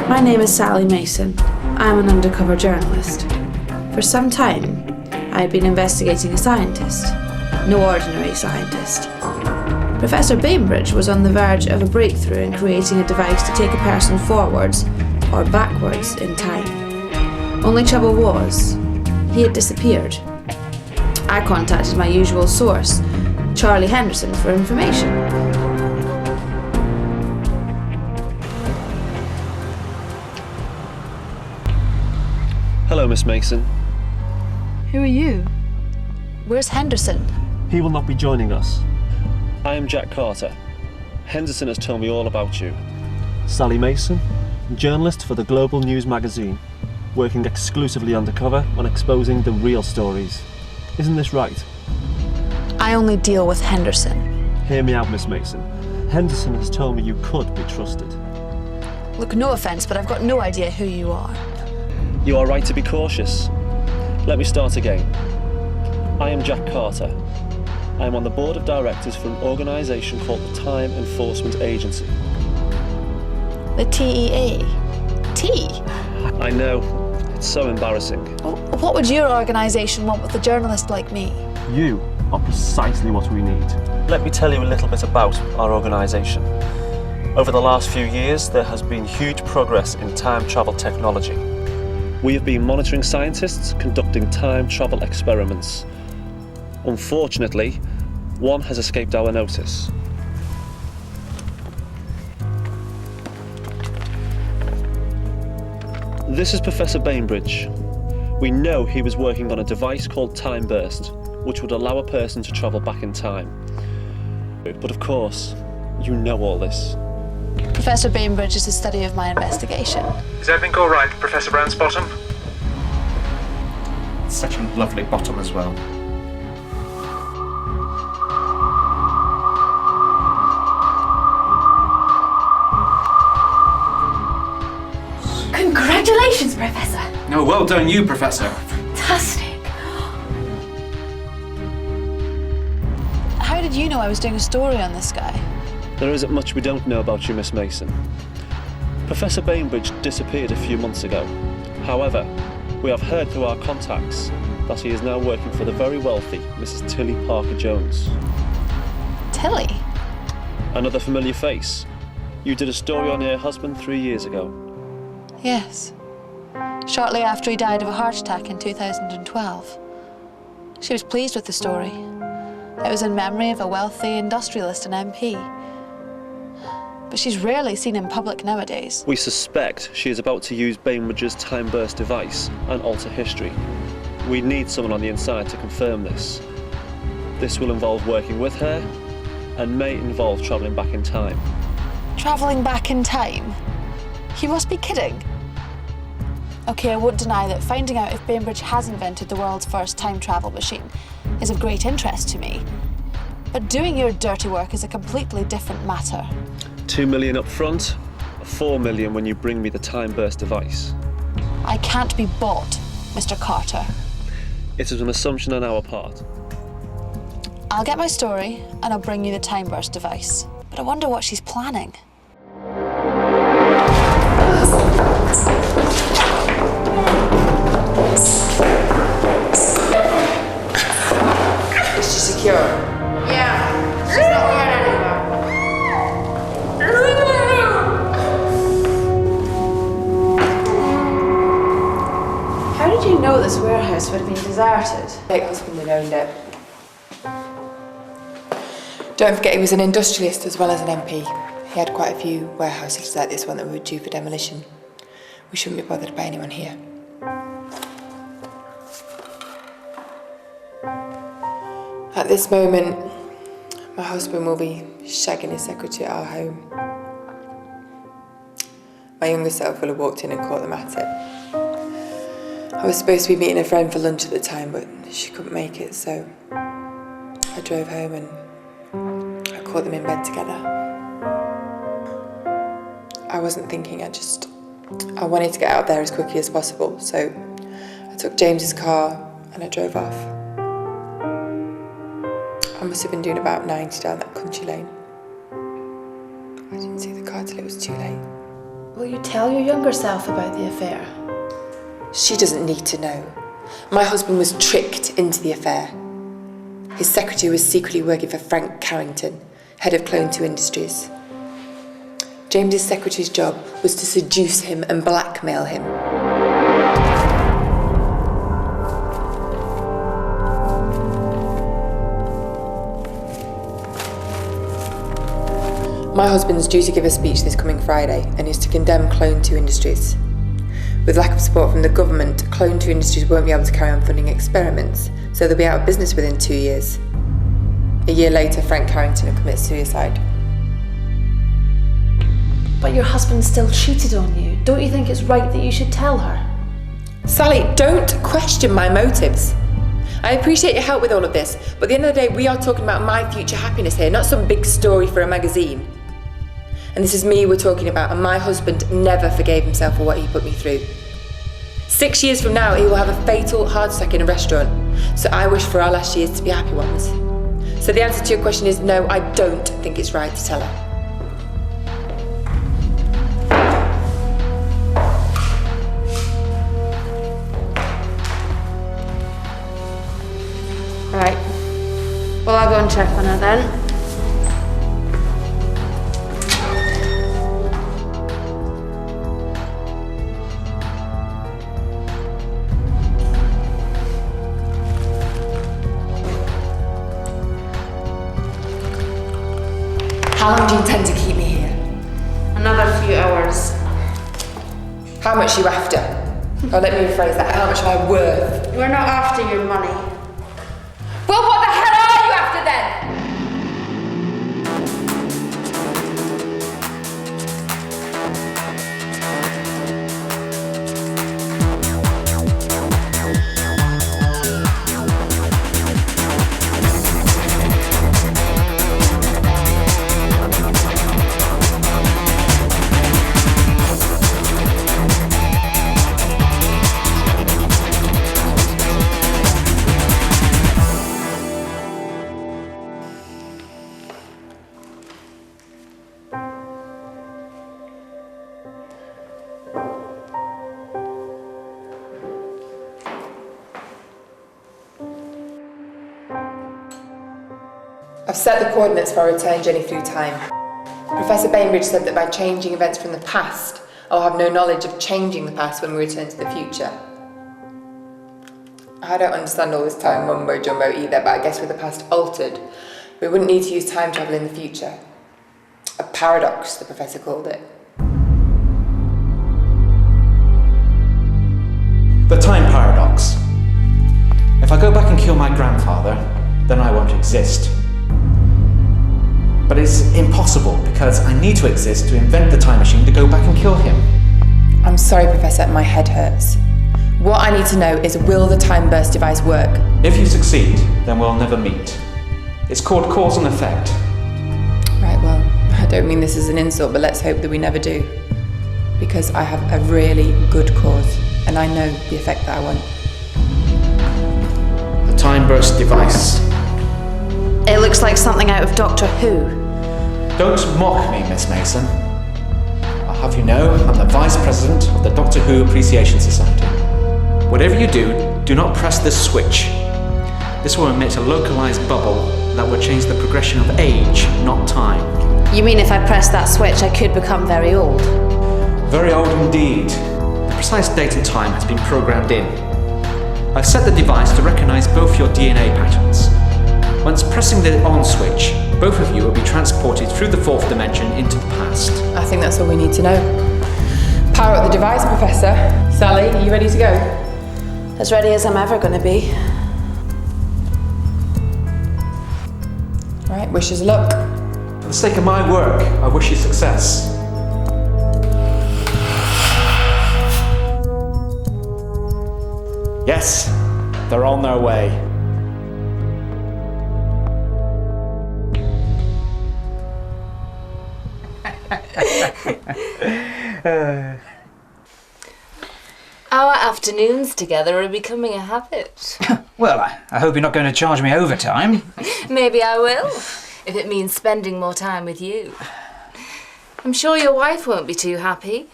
My name is Sally Mason. I'm an undercover journalist. For some time, I had been investigating a scientist. No ordinary scientist. Professor Bainbridge was on the verge of a breakthrough in creating a device to take a person forwards or backwards in time. Only trouble was, he had disappeared. I contacted my usual source, Charlie Henderson, for information. Hello, Miss Mason. Who are you? Where's Henderson? He will not be joining us. I am Jack Carter. Henderson has told me all about you. Sally Mason, journalist for the Global News magazine, working exclusively undercover on exposing the real stories. Isn't this right? I only deal with Henderson. Hear me out, Miss Mason. Henderson has told me you could be trusted. Look, no offence, but I've got no idea who you are. You are right to be cautious. Let me start again. I am Jack Carter. I am on the board of directors for an organisation called the Time Enforcement Agency. The TEA? T? I know, it's so embarrassing. What would your organisation want with a journalist like me? You are precisely what we need. Let me tell you a little bit about our organisation. Over the last few years, there has been huge progress in time travel technology. We have been monitoring scientists conducting time travel experiments. Unfortunately, one has escaped our notice. This is Professor Bainbridge. We know he was working on a device called Time Burst, which would allow a person to travel back in time. But of course, you know all this. Professor Bainbridge is the study of my investigation. Is everything all right, Professor Bransbottom? Such a lovely bottom as well. Congratulations, Professor! Oh, well done you, Professor. Fantastic! How did you know I was doing a story on this guy? There isn't much we don't know about you, Miss Mason. Professor Bainbridge disappeared a few months ago. However, we have heard through our contacts that he is now working for the very wealthy Mrs. Tilly Parker-Jones. Tilly? Another familiar face. You did a story on her husband 3 years ago. Yes. Shortly after he died of a heart attack in 2012. She was pleased with the story. It was in memory of a wealthy industrialist and MP. But she's rarely seen in public nowadays. We suspect she is about to use Bainbridge's Time Burst device and alter history. We need someone on the inside to confirm this. This will involve working with her and may involve travelling back in time. Travelling back in time? You must be kidding. Okay, I won't deny that finding out if Bainbridge has invented the world's first time travel machine is of great interest to me. But doing your dirty work is a completely different matter. 2 million up front, 4 million when you bring me the Time Burst device. I can't be bought, Mr. Carter. It is an assumption on our part. I'll get my story and I'll bring you the time burst device. But I wonder what she's planning. Is she secure? Yeah, she's not going anywhere. How did you know this warehouse would have been deserted? My husband had owned it. Don't forget he was an industrialist as well as an MP. He had quite a few warehouses like this one that were due for demolition. We shouldn't be bothered by anyone here. At this moment, my husband will be shagging his secretary at our home. My younger self will have walked in and caught them at it. I was supposed to be meeting a friend for lunch at the time, but she couldn't make it, so I drove home and I caught them in bed together. I wasn't thinking, I wanted to get out there as quickly as possible, so I took James's car and I drove off. I must have been doing about 90 down that country lane. I didn't see the car till it was too late. Will you tell your younger self about the affair? She doesn't need to know. My husband was tricked into the affair. His secretary was secretly working for Frank Carrington, head of Clone 2 Industries. James's secretary's job was to seduce him and blackmail him. My husband's due to give a speech this coming Friday and is to condemn Clone 2 Industries. With lack of support from the government, Clone 2 Industries won't be able to carry on funding experiments, so they'll be out of business within 2 years. A year later, Frank Carrington will commit suicide. But your husband still cheated on you. Don't you think it's right that you should tell her? Sally, don't question my motives. I appreciate your help with all of this, but at the end of the day, we are talking about my future happiness here, not some big story for a magazine. And this is me we're talking about, and my husband never forgave himself for what he put me through. 6 years from now, he will have a fatal heart attack in a restaurant, so I wish for our last years to be happy ones. So the answer to your question is no, I don't think it's right to tell her. Right. Well, I'll go and check on her then. How long do you intend to keep me here? Another few hours. How much are you after? Oh, let me rephrase that. How much am I worth? We're not after your money. Well, what the hell are you after then? I've set the coordinates for our return journey through time. Professor Bainbridge said that by changing events from the past, I'll have no knowledge of changing the past when we return to the future. I don't understand all this time mumbo jumbo either, but I guess with the past altered, we wouldn't need to use time travel in the future. A paradox, the professor called it. The time paradox. If I go back and kill my grandfather, then I won't exist. But it's impossible because I need to exist to invent the time machine to go back and kill him. I'm sorry, Professor, my head hurts. What I need to know is, will the time burst device work? If you succeed, then we'll never meet. It's called cause and effect. Right, well, I don't mean this as an insult, but let's hope that we never do. Because I have a really good cause, and I know the effect that I want. The time burst device. looks like something out of Doctor Who. Don't mock me, Miss Mason. I'll have you know I'm the Vice President of the Doctor Who Appreciation Society. Whatever you do, do not press this switch. This will emit a localized bubble that will change the progression of age, not time. You mean if I press that switch, I could become very old? Very old indeed. The precise date and time has been programmed in. I've set the device to recognize both your DNA patterns. Once pressing the on switch, both of you will be transported through the fourth dimension into the past. I think that's all we need to know. Power up the device, Professor. Sally, are you ready to go? As ready as I'm ever going to be. Right, wish us luck. For the sake of my work, I wish you success. Yes, they're on their way. Our afternoons together are becoming a habit. Well, I hope you're not going to charge me overtime. Maybe I will, if it means spending more time with you. I'm sure your wife won't be too happy.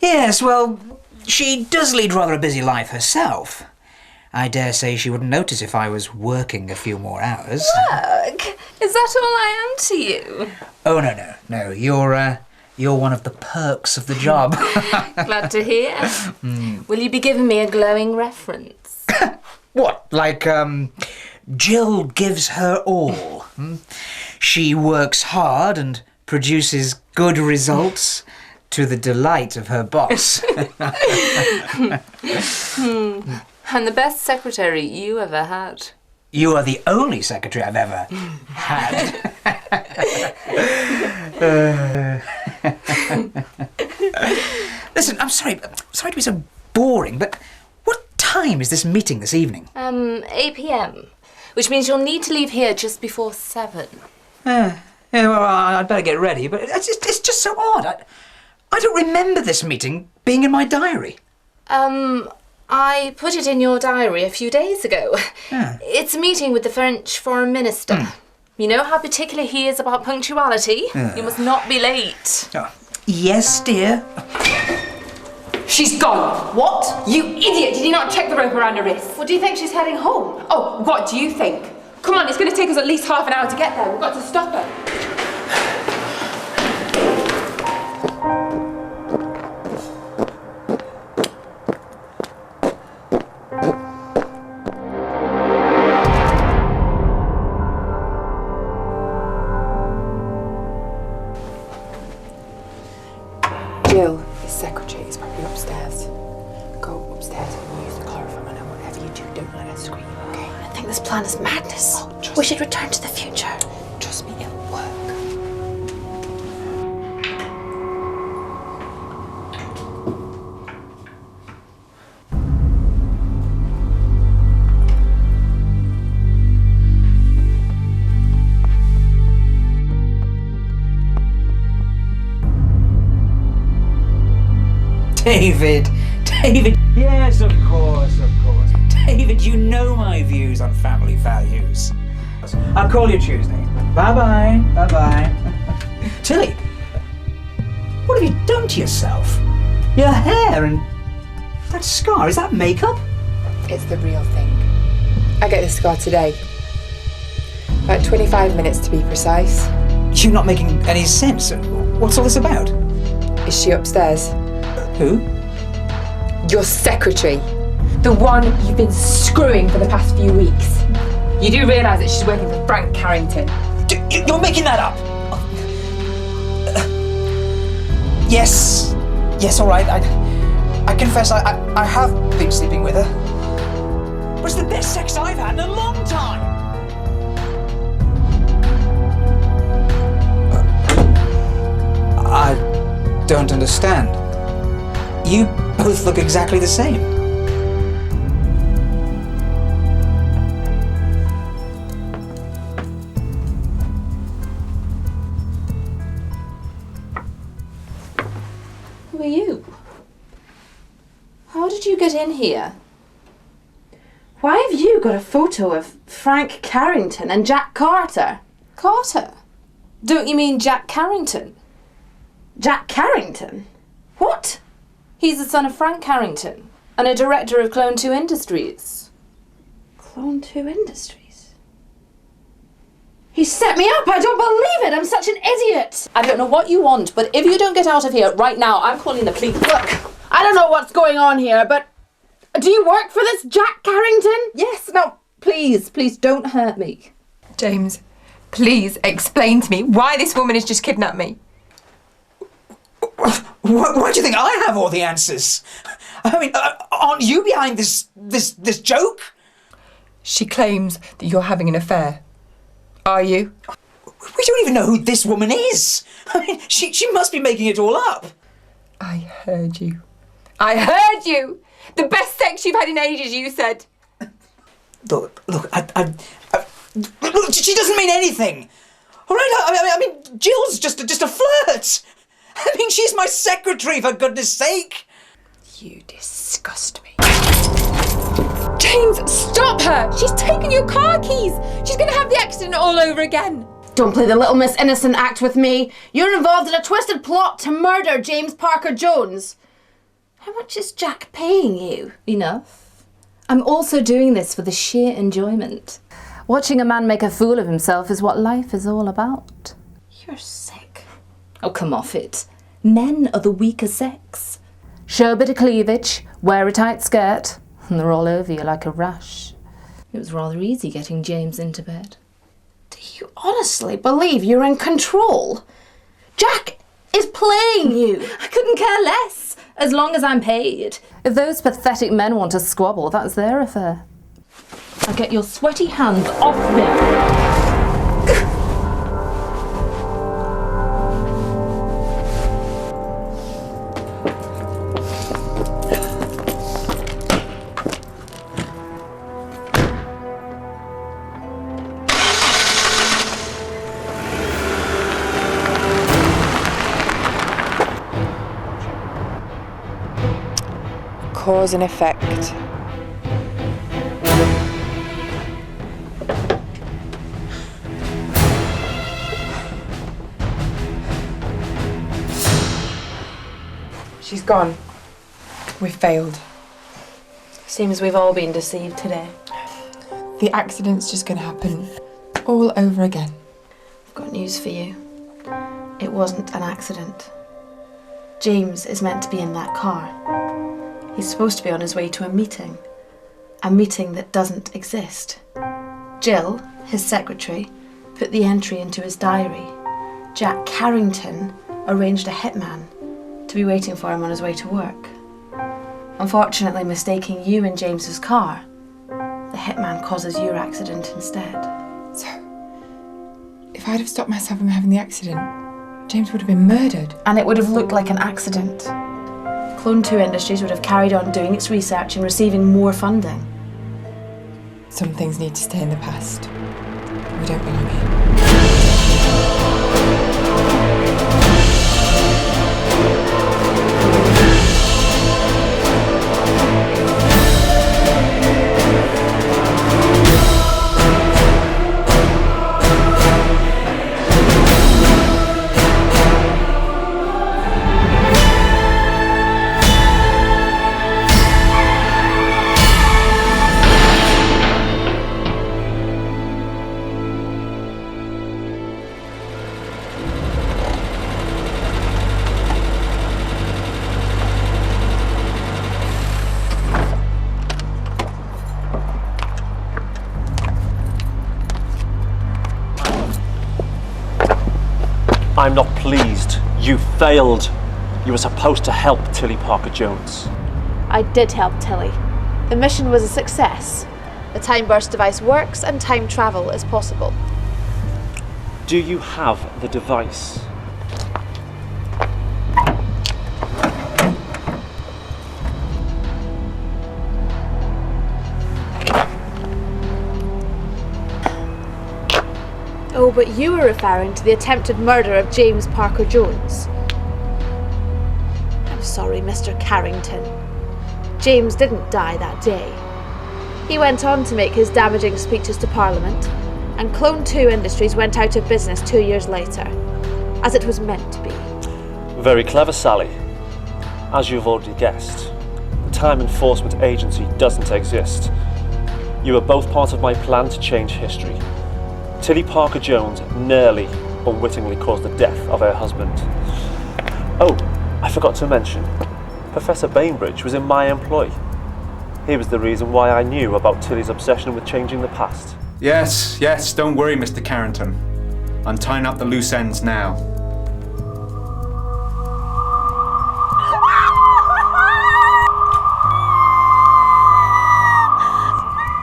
Yes, well, she does lead rather a busy life herself. I dare say she wouldn't notice if I was working a few more hours. Work? Is that all I am to you? Oh, no. You're one of the perks of the job. Glad to hear. Will you be giving me a glowing reference? What, like, Jill gives her all? She works hard and produces good results to the delight of her boss. I'm the best secretary you ever had. You are the only secretary I've ever had. Listen, I'm sorry to be so boring, but what time is this meeting this evening? 8 p.m, which means you'll need to leave here just before 7. Yeah, well, I'd better get ready, but it's just so odd. I don't remember this meeting being in my diary. I put it in your diary a few days ago. Yeah. It's a meeting with the French Foreign Minister. You know how particular he is about punctuality? You must not be late. Oh, yes, dear. She's gone. What? You idiot! Did you not check the rope around her wrist? What do you think she's heading home? Oh, what do you think? Come on, it's going to take us at least half an hour to get there. We've got to stop her. Jill, his secretary is probably upstairs. Go upstairs and use the chloroform, and whatever you do, don't let her scream, okay? I think this plan is madness. Oh, trust We me. should return to the future. Trust me, it'll work. David. Yes, of course. David, you know my views on family values. I'll call you Tuesday. Bye-bye. Tilly, what have you done to yourself? Your hair and that scar, is that makeup? It's the real thing. I get this scar today. About 25 minutes to be precise. You're not making any sense. What's all this about? Is she upstairs? Who? Your secretary. The one you've been screwing for the past few weeks. You do realise that she's working for Frank Carrington. You're making that up. Yes, all right. I confess I have been sleeping with her. But it's the best sex I've had in a long time. I don't understand. You both look exactly the same. Who are you? How did you get in here? Why have you got a photo of Frank Carrington and Jack Carter? Carter? Don't you mean Jack Carrington? Jack Carrington? What? He's the son of Frank Carrington and a director of Clone 2 Industries. Clone 2 Industries? He set me up! I don't believe it! I'm such an idiot! I don't know what you want, but if you don't get out of here right now, I'm calling the police. Look, I don't know what's going on here, but do you work for this Jack Carrington? Yes, now, please don't hurt me. James, please explain to me why this woman has just kidnapped me. Why do you think I have all the answers? I mean, aren't you behind this joke? She claims that you're having an affair. Are you? We don't even know who this woman is. I mean, she must be making it all up. I heard you. I heard you! The best sex you've had in ages, you said. Look, look, she doesn't mean anything. All right, I mean, Jill's just a flirt. I mean, she's my secretary, for goodness sake. You disgust me. James, stop her! She's taken your car keys! She's gonna have the accident all over again! Don't play the little Miss Innocent act with me. You're involved in a twisted plot to murder James Parker Jones. How much is Jack paying you? Enough. I'm also doing this for the sheer enjoyment. Watching a man make a fool of himself is what life is all about. You're sick. Oh, come off it. Men are the weaker sex. Show a bit of cleavage, wear a tight skirt, and they're all over you like a rash. It was rather easy getting James into bed. Do you honestly believe you're in control? Jack is playing you. I couldn't care less, as long as I'm paid. If those pathetic men want to squabble, that's their affair. Now get your sweaty hands off me. Cause and effect. She's gone. We failed. Seems we've all been deceived today. The accident's just gonna happen all over again. I've got news for you. It wasn't an accident. James is meant to be in that car. He's supposed to be on his way to a meeting that doesn't exist. Jill, his secretary, put the entry into his diary. Jack Carrington arranged a hitman to be waiting for him on his way to work. Unfortunately, mistaking you in James's car, the hitman causes your accident instead. So, if I'd have stopped myself from having the accident, James would have been murdered. And it would have looked like an accident. Clone 2 Industries would have carried on doing its research and receiving more funding. Some things need to stay in the past. We don't belong here. I'm not pleased. You failed. You were supposed to help Tilly Parker Jones. I did help Tilly. The mission was a success. The time burst device works and time travel is possible. Do you have the device? Oh, but you were referring to the attempted murder of James Parker Jones. I'm sorry, Mr. Carrington. James didn't die that day. He went on to make his damaging speeches to Parliament, and Clone 2 Industries went out of business 2 years later, as it was meant to be. Very clever, Sally. As you've already guessed, the Time Enforcement Agency doesn't exist. You were both part of my plan to change history. Tilly Parker-Jones nearly, unwittingly caused the death of her husband. Oh, I forgot to mention, Professor Bainbridge was in my employ. He was the reason why I knew about Tilly's obsession with changing the past. Yes, don't worry, Mr. Carrington. I'm tying up the loose ends now.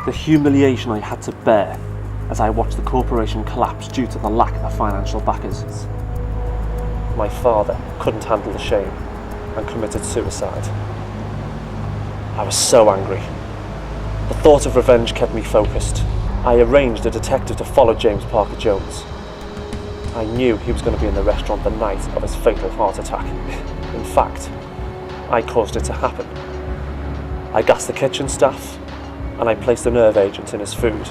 The humiliation I had to bear as I watched the corporation collapse due to the lack of financial backers. My father couldn't handle the shame and committed suicide. I was so angry. The thought of revenge kept me focused. I arranged a detective to follow James Parker-Jones. I knew he was going to be in the restaurant the night of his fatal heart attack. In fact, I caused it to happen. I gassed the kitchen staff, and I placed a nerve agent in his food.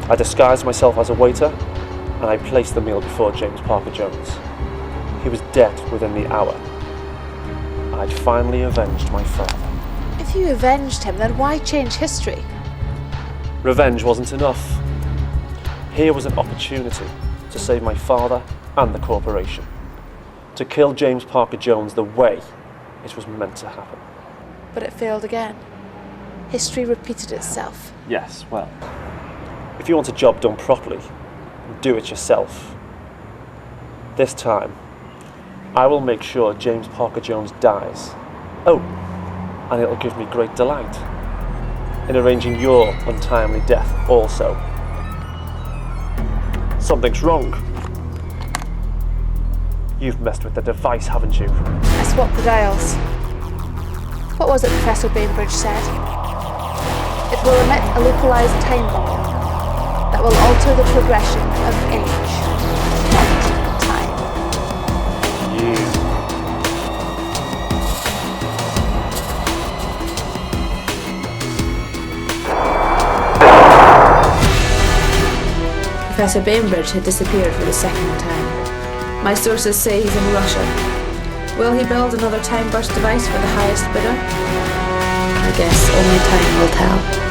I disguised myself as a waiter, and I placed the meal before James Parker-Jones. He was dead within the hour. I'd finally avenged my father. If you avenged him, then why change history? Revenge wasn't enough. Here was an opportunity to save my father and the corporation. To kill James Parker-Jones the way it was meant to happen. But it failed again. History repeated itself. Yes, well, if you want a job done properly, do it yourself. This time, I will make sure James Parker-Jones dies. Oh, and it'll give me great delight in arranging your untimely death also. Something's wrong. You've messed with the device, haven't you? I swapped the dials. What was it Professor Bainbridge said? It will emit a localized time bomb that will alter the progression of age and time. You. Professor Bainbridge had disappeared for the second time. My sources say he's in Russia. Will he build another time burst device for the highest bidder? I guess only time will tell.